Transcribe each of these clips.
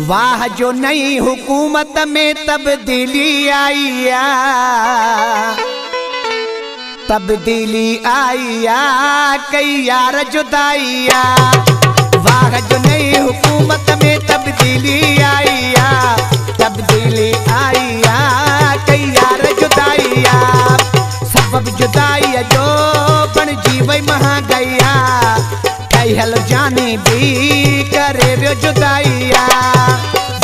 वाह जो नई हुकूमत में तब्दीली आईया, तब्दीली आईया कई यार जुदाईया। वाह जो नई हुकूमत में तब्दीली आईया, तब्दीली आईया कई यार जुदाईया। सबब जुदाईया जो बन जीवई महंगाईया, कहल जाने भी करे रो जुदाईया।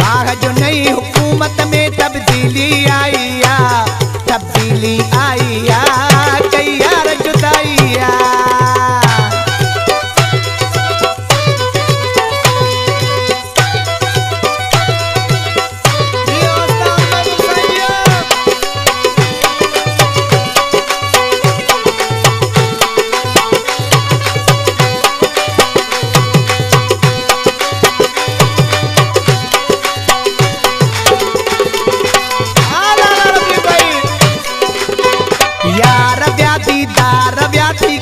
वाह जो नई हुकूमत में तब्दीली आईया, तब्दीली आईया कई यार जुदाईया।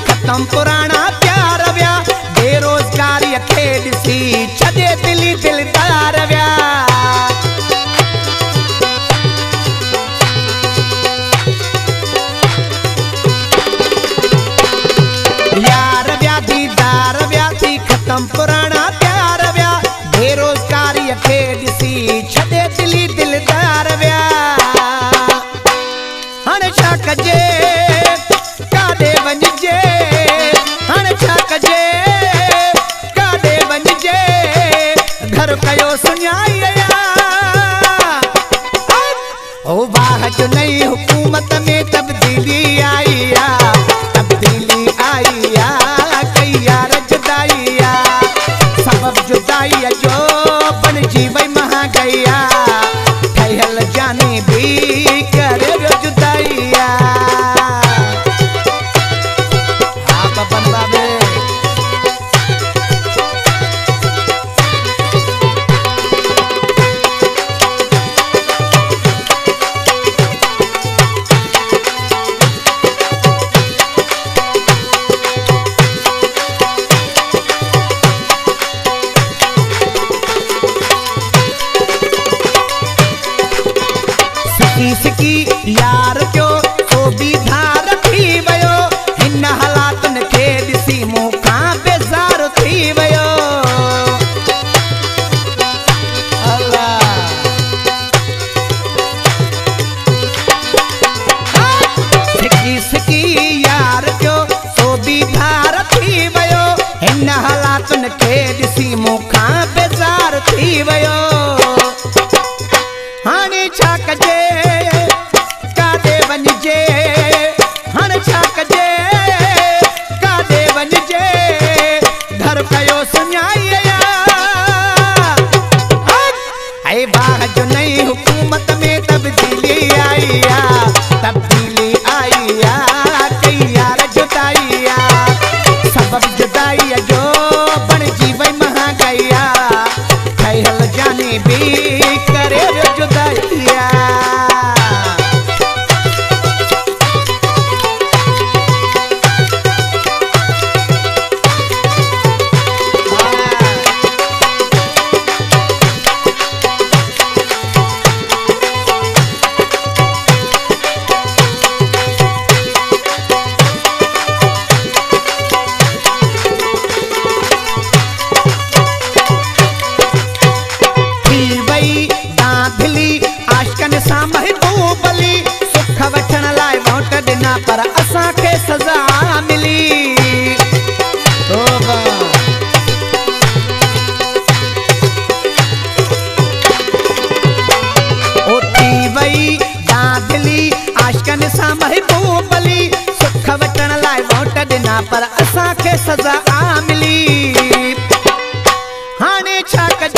खत्म पुराना प्यार व्या, बेरोजगारी खेल सी छदे दिली दिलदार व्या। यार व्या दीदार व्या थी खत्म पुराना प्यार व्या, बेरोजगारी खेल सी छदे दिली दिलदार व्या। हण छा कजे कादे वञजे, काडे वञजे घर कयो सुञाईया। ओ वाह जो नई हुकूमत में तब्दीली आईया, तब्दीली आईया कई यार जुदाईया। सबब जुदाईया जो बन जीवई महंगाईया, ठहल जाने भी करे रो जुदाईया। इसकी यार जो तो भी धार थी वयो, हिन हालातन खे ॾिसी मूंखां बेज़ार थी वयो। सिकी यार जो तो भी धार थी वयो, हिन हालातन खे ॾिसी मूंखां बेज़ार थी वयो। हाणे छा कजे हण छा कजे काडे वञजे घर कयो सुञाईया। ऐ वाह जो नई हुकूमत में तब्दीली आईया, तब्दीली आईया कई यार जुदाईया। सबब जुदाईया जो बन जीवई महंगाईया, कहल जाने भी करे रो जुदाईया। सुख वठण लाइ वोट ॾिना पर असांखे सज़ा मिली। ओ थी वई दादली आशिकनि सां महबूब अली, सुख वठण लाइ वोट ॾिना पर असांखे सज़ा मिली। हाणे छा कजे